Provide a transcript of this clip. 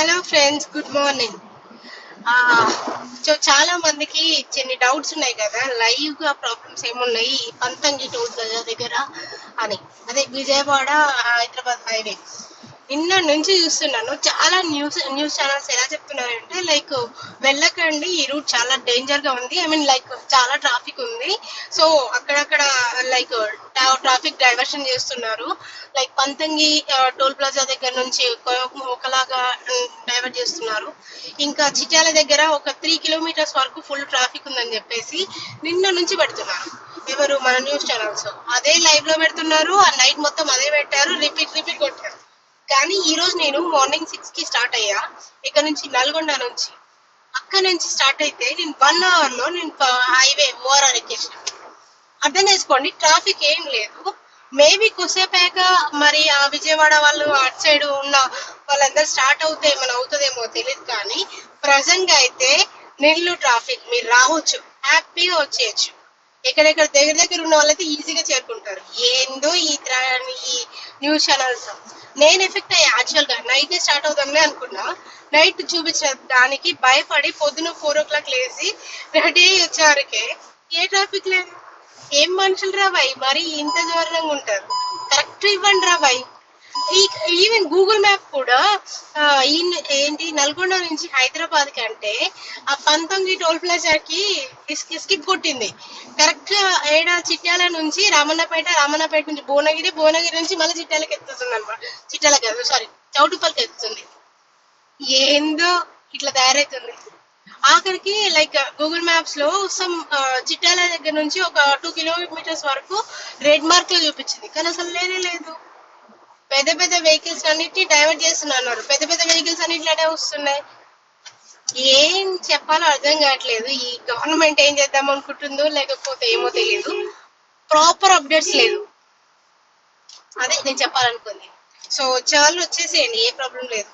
Hello friends, good morning. So చాలా మందికి చిన్ని డౌట్స్ ఉన్నాయి కదా, లైవ్ గా ప్రాబ్లమ్స్ ఏమున్నాయి ఈ పంతంగి టోల్ ప్లాజా దగ్గర అని. అదే విజయవాడ హైదరాబాద్ హైవే. నిన్న నుంచి చూస్తున్నాను, చాలా న్యూస్ ఛానల్స్ ఎలా చెప్తున్నారంటే లైక్ వెళ్ళకండి, ఈ రూట్ చాలా డేంజర్ గా ఉంది, ఐ మీన్ లైక్ చాలా ట్రాఫిక్ ఉంది. సో అక్కడక్కడ లైక్ ట్రాఫిక్ డైవర్షన్ చేస్తున్నారు. లైక్ పంతంగి టోల్ ప్లాజా దగ్గర నుంచి ఒకలాగా డైవర్ట్ చేస్తున్నారు. ఇంకా చిట్యాల దగ్గర ఒక 3 కిలోమీటర్స్ వరకు ఫుల్ ట్రాఫిక్ ఉందని చెప్పేసి నిన్న నుంచి పెడుతున్నారు. ఎవరు మన న్యూస్ ఛానల్స్ అదే లైవ్ లో పెడుతున్నారు. ఆ నైట్ మొత్తం అదే పెట్టారు, రిపీట్ కొట్టారు. కానీ ఈ రోజు నేను మార్నింగ్ 6 కి స్టార్ట్ అయ్యా ఇక్కడ నుంచి, నల్గొండ నుంచి. అక్కడ నుంచి స్టార్ట్ అయితే నేను 1 hour లో నేను హైవే ఓఆర్ఆర్ ఎక్కేసిన. అర్థం చేసుకోండి, ట్రాఫిక్ ఏం లేదు. మేబీ కొద్దిసేపాక మరి ఆ విజయవాడ వాళ్ళు అటు సైడ్ ఉన్న వాళ్ళందరూ స్టార్ట్ అవుతే ఏమైనా అవుతుందేమో తెలియదు. కానీ ప్రజెంట్ గా అయితే నిల్లు ట్రాఫిక్, మీరు రావచ్చు, హ్యాపీగా వచ్చేయచ్చు. ఎక్కడెక్కడ దగ్గర ఉన్న వాళ్ళైతే ఈజీగా చేరుకుంటారు. ఏందో ఈ న్యూస్ ఛానల్స్. నేను ఎఫెక్ట్ అయ్యా. యాక్చువల్ గా నైట్ స్టార్ట్ అవుదాంలే అనుకున్నా, నైట్ చూపించిన దానికి భయపడి పొద్దున 4 o'clock లేసి రెడీ అయ్యి వచ్చేవరకే ఏ ట్రాఫిక్ లేదు. ఏం మనుషులు రా బాయ్, మరి ఇంత దూరంగా ఉంటారు. కరెక్ట్ ఇవ్వండి రా బాయ్. ఈవెన్ గూగుల్ మ్యాప్ కూడా ఏంటి నల్గొండ నుంచి హైదరాబాద్ కంటే ఆ పంతంగి టోల్ ప్లాజాకి స్కిప్ కొట్టింది. కరెక్ట్ చిట్యాల నుంచి రామన్నపేట నుంచి భువనగిరి నుంచి మళ్ళీ చిట్యాలకి ఎత్తుతుంది అనమాట. చిట్యాల కాదు, సారీ, చౌటుపల్లికి ఎత్తుతుంది. ఏందో ఇట్లా తయారైతుంది. ఆఖరికి లైక్ గూగుల్ మ్యాప్స్ లో చిట్యాల దగ్గర నుంచి ఒక 2 కిలోమీటర్స్ వరకు రెడ్ మార్క్ లో చూపించింది, కానీ అసలు లేనే లేదు. పెద్ద వెహికల్స్ అన్నిటిని డైవర్ట్ చేస్తున్నారు. పెద్ద వెహికల్స్ అన్నిటిలోనే వస్తున్నాయి. ఏం చెప్పాలో అర్థం కావట్లేదు. ఈ గవర్నమెంట్ ఏం చేద్దాం అనుకుంటుందో లేకపోతే ఏమో తెలియదు. ప్రాపర్ అప్డేట్స్ లేదు, అదే నేను చెప్పాలనుకుంది. సో చాలా వచ్చేసేయండి, ఏ ప్రాబ్లం లేదు.